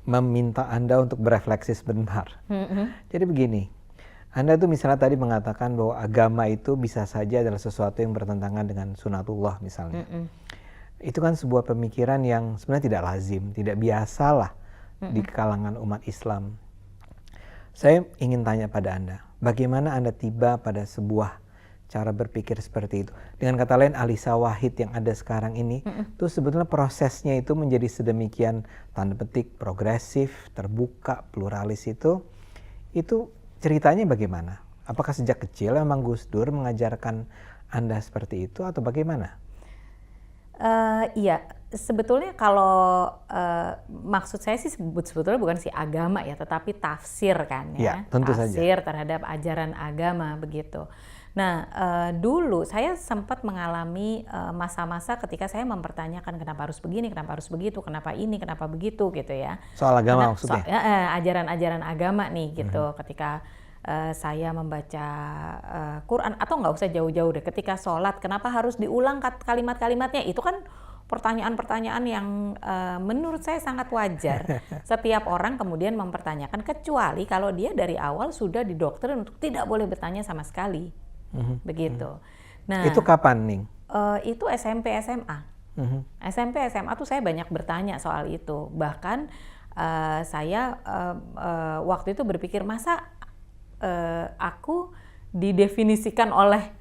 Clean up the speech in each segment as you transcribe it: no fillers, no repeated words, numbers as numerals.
meminta Anda untuk berefleksi sebentar. Jadi begini, Anda tuh misalnya tadi mengatakan bahwa agama itu bisa saja adalah sesuatu yang bertentangan dengan sunatullah misalnya. Itu kan sebuah pemikiran yang sebenarnya tidak lazim, tidak biasalah di kalangan umat Islam. Saya ingin tanya pada Anda, bagaimana Anda tiba pada sebuah cara berpikir seperti itu? Dengan kata lain, Alisa Wahid yang ada sekarang ini, itu sebetulnya prosesnya itu menjadi sedemikian tanda petik progresif, terbuka, pluralis itu ceritanya bagaimana? Apakah sejak kecil memang Gus Dur mengajarkan Anda seperti itu atau bagaimana? Iya, sebetulnya kalau maksud saya sih sebetulnya bukan si agama ya, tetapi tafsir kan ya, tentu tafsir saja. terhadap ajaran agama begitu. Nah, dulu saya sempat mengalami masa-masa ketika saya mempertanyakan kenapa harus begini, kenapa harus begitu, kenapa ini, kenapa begitu gitu ya. Soal agama maksudnya? Ajaran-ajaran agama nih gitu, ketika saya membaca Quran, atau nggak usah jauh-jauh deh, ketika sholat kenapa harus diulang kalimat-kalimatnya, itu kan pertanyaan-pertanyaan yang menurut saya sangat wajar. Setiap orang kemudian mempertanyakan, kecuali kalau dia dari awal sudah didoktrin untuk tidak boleh bertanya sama sekali, begitu. Nah, itu kapan, Ning? Itu SMP SMA. SMP SMA tuh saya banyak bertanya soal itu. Bahkan saya waktu itu berpikir, masa aku didefinisikan oleh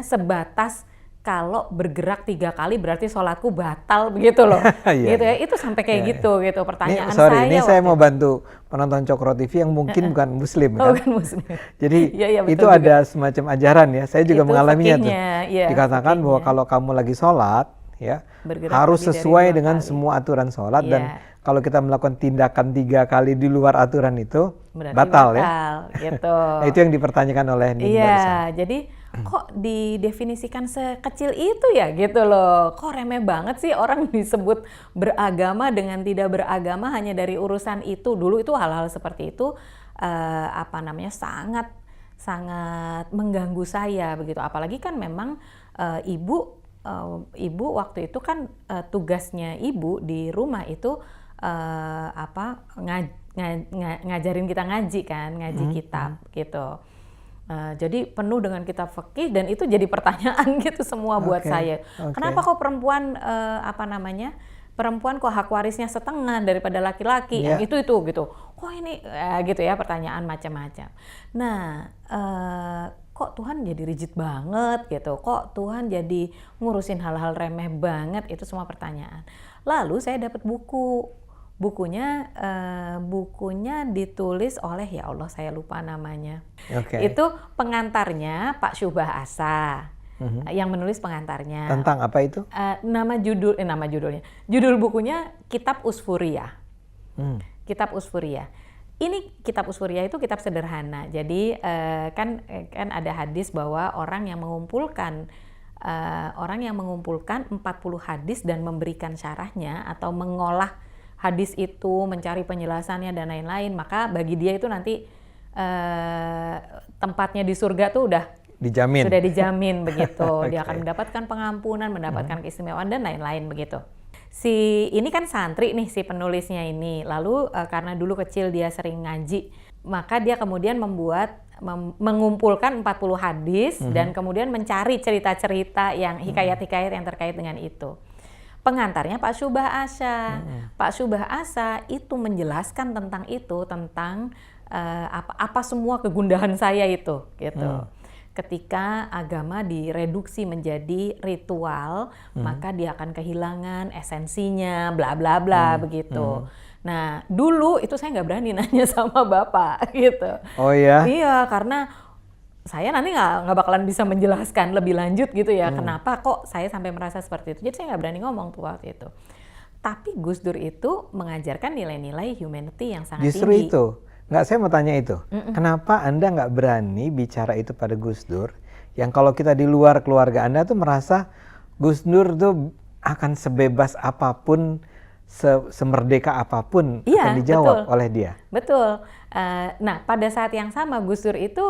sebatas kalau bergerak 3 kali berarti sholatku batal begitu loh. Gitu ya. Itu sampai kayak gitu pertanyaan saya. Ini saya mau bantu penonton Cokro TV yang mungkin bukan muslim kan. Bukan muslim. Jadi ya, itu juga. ada semacam ajaran ya. Saya juga mengalaminya tuh. Dikatakan bahwa kalau kamu lagi sholat ya harus sesuai dengan semua aturan sholat, dan kalau kita melakukan tindakan 3 kali di luar aturan itu berarti batal ya. Gitu. Nah, itu yang dipertanyakan oleh Ning barusan. Jadi kok didefinisikan sekecil itu ya gitu loh. Kok remeh banget sih orang disebut beragama dengan tidak beragama hanya dari urusan itu. Dulu itu hal-hal seperti itu sangat mengganggu saya begitu. Apalagi kan memang ibu waktu itu kan tugasnya ibu di rumah itu ngajarin kita ngaji kan, ngaji kitab gitu. Jadi penuh dengan kitab fikih, dan itu jadi pertanyaan gitu semua buat saya. Kenapa kok perempuan perempuan kok hak warisnya setengah daripada laki-laki? Itu gitu. Kok ini gitu ya, pertanyaan macam-macam. Nah, kok Tuhan jadi rigid banget gitu? Kok Tuhan jadi ngurusin hal-hal remeh banget? Itu semua pertanyaan. Lalu saya dapat bukunya ditulis oleh, ya Allah saya lupa namanya. Itu pengantarnya Pak Syubah Asa, yang menulis pengantarnya. Tentang apa itu? Judul bukunya Kitab Usfuriyah. Kitab Usfuriyah. Ini Kitab Usfuriyah itu kitab sederhana. Jadi kan ada hadis bahwa orang yang mengumpulkan 40 hadis dan memberikan syarahnya atau mengolah hadis itu, mencari penjelasannya dan lain-lain, maka bagi dia itu nanti tempatnya di surga tuh sudah dijamin begitu. Dia akan mendapatkan pengampunan, mendapatkan keistimewaan dan lain-lain begitu. Ini kan santri nih, si penulisnya ini. Lalu karena dulu kecil dia sering ngaji, maka dia kemudian mengumpulkan 40 hadis dan kemudian mencari cerita-cerita yang hikayat-hikayat yang terkait dengan itu. Pengantarnya Pak Syubah Asa. Pak Syubah Asa itu menjelaskan tentang itu, tentang apa semua kegundahan saya itu gitu. Ketika agama direduksi menjadi ritual, maka dia akan kehilangan esensinya, bla bla bla begitu. Nah, dulu itu saya nggak berani nanya sama Bapak gitu. Oh ya? Iya, karena saya nanti nggak bakalan bisa menjelaskan lebih lanjut gitu ya, kenapa kok saya sampai merasa seperti itu. Jadi saya nggak berani ngomong tuh waktu itu. Tapi Gus Dur itu mengajarkan nilai-nilai humanity yang sangat Justru tinggi. Itu, saya mau tanya itu. Kenapa Anda nggak berani bicara itu pada Gus Dur? Yang kalau kita di luar keluarga Anda tuh merasa Gus Dur tuh akan sebebas apapun, semerdeka apapun akan dijawab oleh dia. Betul. Nah, pada saat yang sama Gus Dur itu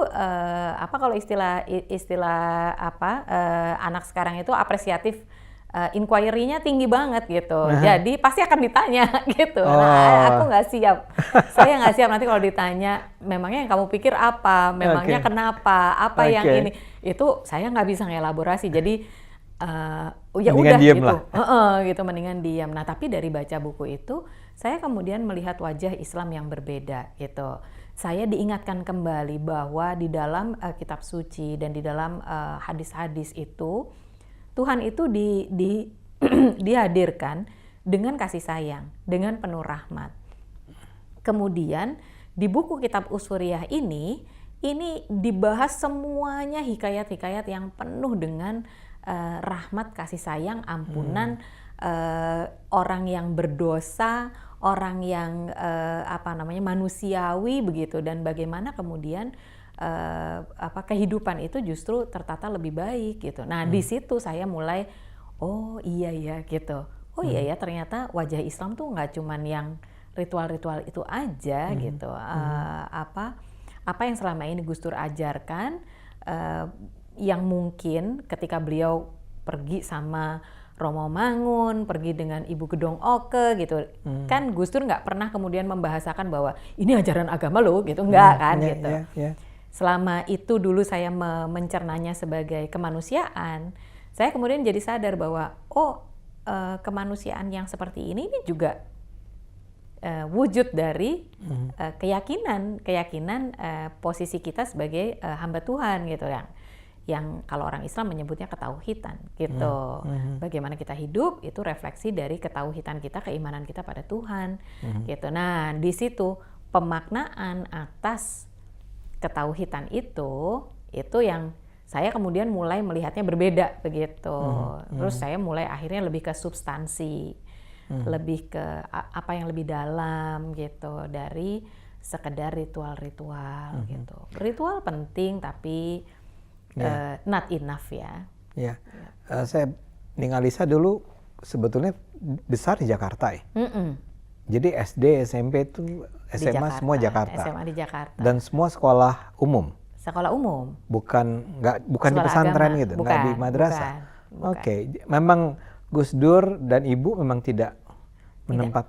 kalau istilah anak sekarang itu apresiatif inquiry-nya tinggi banget gitu. Jadi pasti akan ditanya gitu. Nah, aku nggak siap. Saya nggak siap nanti kalau ditanya, memangnya yang kamu pikir apa? Memangnya kenapa? Apa yang ini? Itu saya nggak bisa ngelaborasi. Jadi ya udah gitu. Gitu mendingan diam. Nah, tapi dari baca buku itu, saya kemudian melihat wajah Islam yang berbeda gitu. Saya diingatkan kembali bahwa di dalam kitab suci dan di dalam hadis-hadis itu Tuhan itu dihadirkan dengan kasih sayang, dengan penuh rahmat. Kemudian di buku kitab Usfuriyah ini dibahas semuanya hikayat-hikayat yang penuh dengan rahmat, kasih sayang, ampunan orang yang berdosa, orang yang manusiawi begitu, dan bagaimana kemudian kehidupan itu justru tertata lebih baik gitu. Nah, di situ saya mulai oh iya ya gitu. Oh iya ya, ternyata wajah Islam tuh nggak cuman yang ritual-ritual itu aja gitu. Apa yang selama ini Gus Dur ajarkan yang mungkin ketika beliau pergi sama Romo Mangun, pergi dengan Ibu Gedong Oke gitu. Kan Gus Dur nggak pernah kemudian membahasakan bahwa ini ajaran agama loh gitu, enggak kan gitu. Selama itu dulu saya mencernanya sebagai kemanusiaan, saya kemudian jadi sadar bahwa kemanusiaan yang seperti ini juga wujud dari keyakinan posisi kita sebagai hamba Tuhan gitu, yang kalau orang Islam menyebutnya ketauhidan gitu. Bagaimana kita hidup itu refleksi dari ketauhidan kita, keimanan kita pada Tuhan gitu. Nah, di situ pemaknaan atas ketauhidan itu yang saya kemudian mulai melihatnya berbeda begitu. Terus saya mulai akhirnya lebih ke substansi, lebih ke apa yang lebih dalam gitu dari sekedar ritual-ritual gitu. Ritual penting tapi not enough ya. Saya Ningalisa dulu sebetulnya besar di Jakarta ya. Jadi SD, SMP itu SMA semua Jakarta. SMA di Jakarta. Dan semua sekolah umum. Sekolah umum. Bukan di pesantren gitu, nggak di madrasah. Oke, memang Gus Dur dan Ibu memang tidak menempat.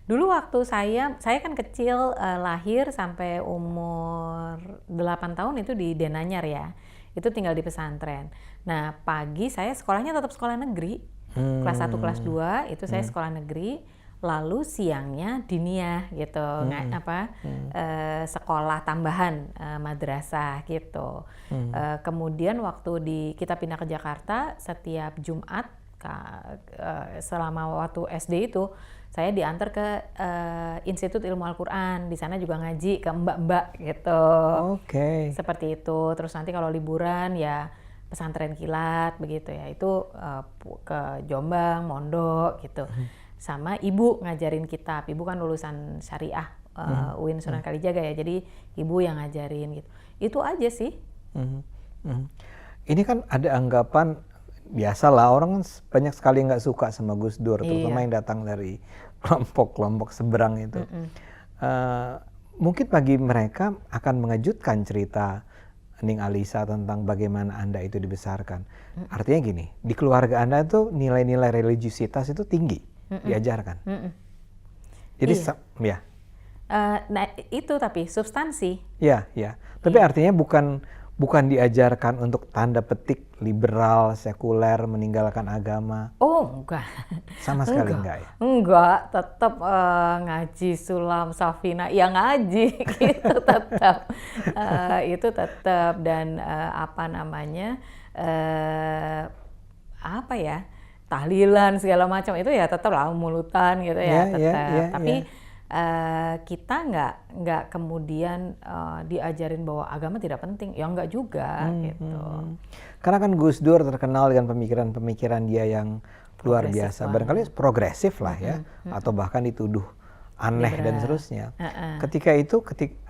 Dulu waktu saya kan kecil, lahir sampai umur 8 tahun itu di Denanyar ya. Itu tinggal di pesantren. Nah, pagi saya sekolahnya tetap sekolah negeri. Kelas 1, kelas 2 itu saya sekolah negeri. Lalu siangnya diniyah gitu, sekolah tambahan madrasah gitu. Kemudian waktu kita pindah ke Jakarta, setiap Jumat selama waktu SD itu saya diantar ke Institut Ilmu Al-Quran. Di sana juga ngaji ke mbak-mbak gitu. Seperti itu. Terus nanti kalau liburan ya pesantren kilat begitu ya. Itu ke Jombang, Mondok gitu. Sama ibu ngajarin kitab. Ibu kan lulusan syariah UIN Sunan Kalijaga ya, jadi ibu yang ngajarin gitu. Itu aja sih. Ini kan ada anggapan, biasalah orang banyak sekali nggak suka sama Gus Dur, terutama yang datang dari kelompok-kelompok seberang itu. Mungkin bagi mereka akan mengejutkan cerita Ning Alisa tentang bagaimana Anda itu dibesarkan. Artinya gini, di keluarga Anda itu nilai-nilai religiusitas itu tinggi. Diajarkan. Jadi ya. Nah itu tapi substansi. Ya. Tapi artinya bukan diajarkan untuk tanda petik liberal, sekuler, meninggalkan agama. Oh enggak. Sama sekali enggak ya? Enggak, tetap ngaji sulam safina, ya ngaji gitu tetap. Itu tetap dan tahlilan segala macam itu ya tetap lah mulutan gitu ya tetap. Tapi kita nggak kemudian diajarin bahwa agama tidak penting, ya nggak juga gitu. Karena kan Gus Dur terkenal dengan pemikiran-pemikiran dia yang luar biasa, barangkali progresif lah ya, atau bahkan dituduh aneh dan seterusnya. Ketika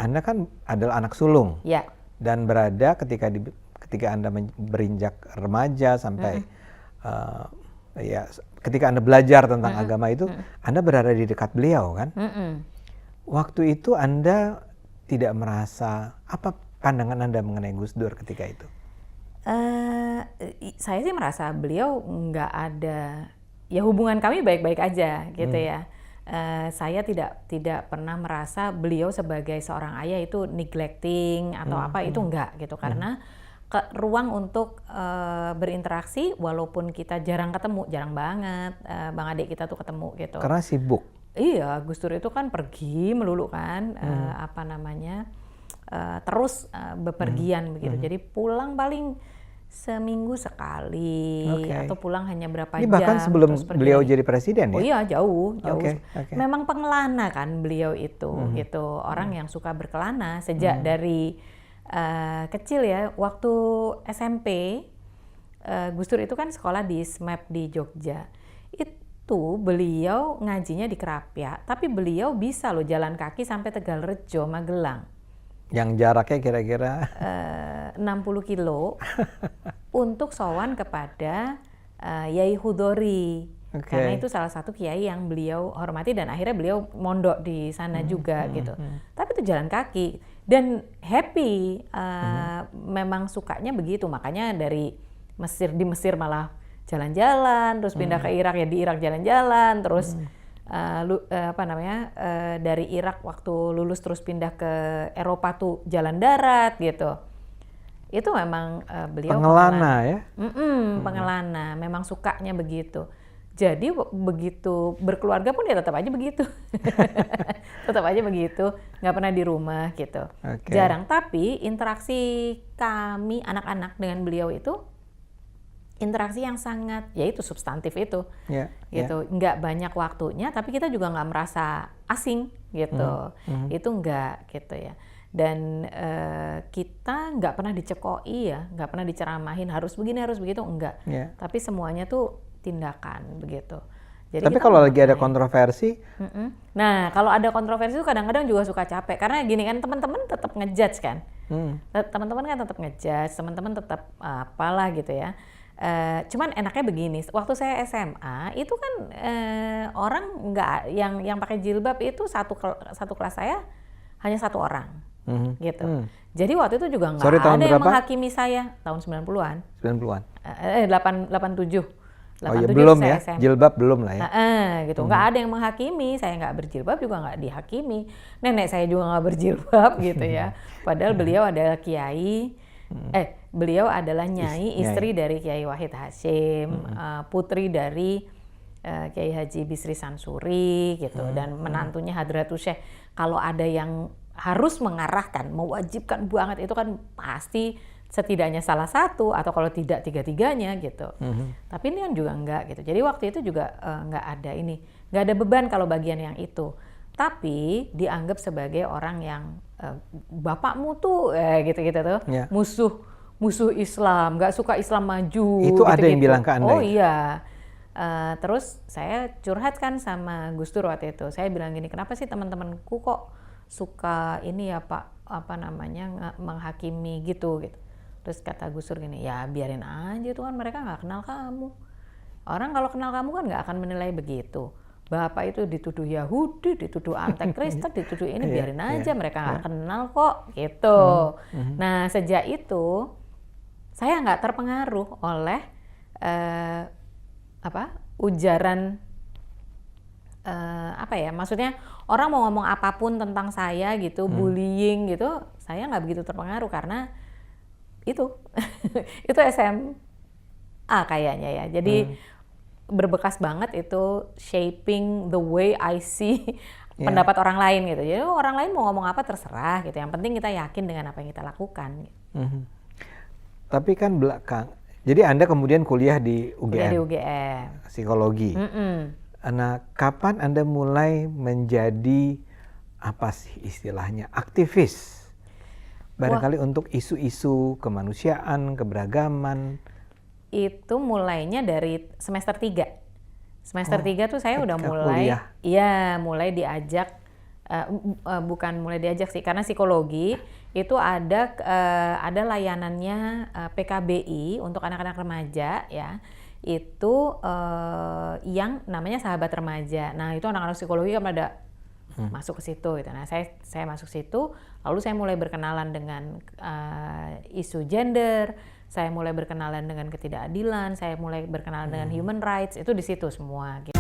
Anda kan adalah anak sulung dan berada ketika Anda berinjak remaja sampai ketika Anda belajar tentang agama itu, Anda berada di dekat beliau kan? Waktu itu Anda tidak merasa, apa pandangan Anda mengenai Gus Dur ketika itu? saya sih merasa beliau nggak ada, ya hubungan kami baik-baik aja gitu ya. Saya tidak pernah merasa beliau sebagai seorang ayah itu neglecting atau apa, itu enggak gitu, karena ruang untuk berinteraksi walaupun kita jarang ketemu, jarang banget bang adik kita tuh ketemu gitu. Karena sibuk. Iya, Gus Dur itu kan pergi melulu kan, apa namanya, terus bepergian begitu. Jadi pulang paling seminggu sekali atau pulang hanya berapa jam. Ini bahkan sebelum beliau jadi presiden ya? Oh iya, jauh. Okay. Memang pengelana kan beliau itu, gitu. Orang yang suka berkelana sejak dari kecil ya. Waktu SMP, Gus Dur itu kan sekolah di SMAP di Jogja. Itu beliau ngajinya di Krapyak, tapi beliau bisa loh jalan kaki sampai Tegalrejo, Magelang. Yang jaraknya kira-kira 60 kilo untuk sowan kepada Yai Hudori. Karena itu salah satu kiai yang beliau hormati dan akhirnya beliau mondok di sana juga gitu. Tapi itu jalan kaki dan happy, memang sukanya begitu. Makanya dari di Mesir malah jalan-jalan, terus pindah ke Irak ya di Irak jalan-jalan, terus dari Irak waktu lulus terus pindah ke Eropa tuh jalan darat gitu. Itu memang beliau pengelana ya? Pengelana, memang sukanya begitu. Jadi begitu berkeluarga pun ya tetap aja begitu. Tetap aja begitu, nggak pernah di rumah gitu. Jarang, tapi interaksi kami anak-anak dengan beliau itu interaksi yang sangat, yaitu substantif itu, gitu. Nggak banyak waktunya, tapi kita juga nggak merasa asing, gitu. Itu nggak, gitu ya. Dan kita nggak pernah dicekoi ya, nggak pernah diceramahin harus begini harus begitu, enggak. Tapi semuanya tuh tindakan, begitu. Jadi tapi kalau lagi ada kontroversi, nah kalau ada kontroversi itu kadang-kadang juga suka capek, karena gini kan teman-teman tetap ngejudge kan, teman-teman kan tetap ngejudge, teman-teman tetap apalah gitu ya. Cuman enaknya begini, waktu saya SMA itu kan orang nggak yang pakai jilbab itu satu kelas saya hanya satu orang, gitu. Jadi waktu itu juga nggak ada yang menghakimi saya tahun 90-an. 90-an. 87. Oh ya belum ya, SMA. Jilbab belum lah ya. Gitu, nggak ada yang menghakimi, saya nggak berjilbab juga nggak dihakimi. Nenek saya juga nggak berjilbab gitu ya. Padahal beliau adalah kiai. Beliau adalah nyai, istri dari Kiai Wahid Hasyim, putri dari Kiai Haji Bisri Sansuri gitu, dan menantunya Hadratus Syekh. Kalau ada yang harus mengarahkan, mewajibkan banget itu kan pasti setidaknya salah satu atau kalau tidak tiga-tiganya gitu. Tapi ini kan juga enggak gitu. Jadi waktu itu juga nggak ada beban kalau bagian yang itu. Tapi dianggap sebagai orang yang bapakmu tuh gitu-gitu tuh musuh Islam, nggak suka Islam maju. Itu ada yang bilang ke Anda? Oh iya. Terus saya curhat kan sama Gus Dur waktu itu. Saya bilang gini, kenapa sih teman-temanku kok suka ini ya Pak, menghakimi gitu. Terus kata Gus Dur gini, ya biarin aja, itu kan mereka nggak kenal kamu. Orang kalau kenal kamu kan nggak akan menilai begitu. Bapak itu dituduh Yahudi, dituduh anti-Kristen, dituduh ini, biarin aja, mereka nggak kenal kok, gitu. Nah sejak itu saya nggak terpengaruh oleh ujaran maksudnya orang mau ngomong apapun tentang saya gitu, bullying gitu, saya nggak begitu terpengaruh karena itu itu SMA kayaknya ya. Jadi berbekas banget itu, shaping the way I see pendapat orang lain gitu. Jadi orang lain mau ngomong apa terserah gitu. Yang penting kita yakin dengan apa yang kita lakukan. Tapi kan belakang, jadi Anda kemudian kuliah di UGM. Kuliah di UGM. Psikologi. Nah, kapan Anda mulai menjadi apa sih istilahnya, aktivis? Barangkali untuk isu-isu kemanusiaan, keberagaman. Itu mulainya dari semester 3. Semester 3 tuh saya udah mulai kuliah. Mulai diajak, bukan mulai diajak sih, karena psikologi itu ada layanannya PKBI untuk anak-anak remaja ya. Itu yang namanya Sahabat Remaja. Nah, itu anak-anak psikologi kan pada masuk ke situ gitu. Nah, saya masuk situ, lalu saya mulai berkenalan dengan isu gender. saya mulai berkenalan dengan ketidakadilan, saya mulai berkenalan dengan human rights, itu di situ semua. Gitu.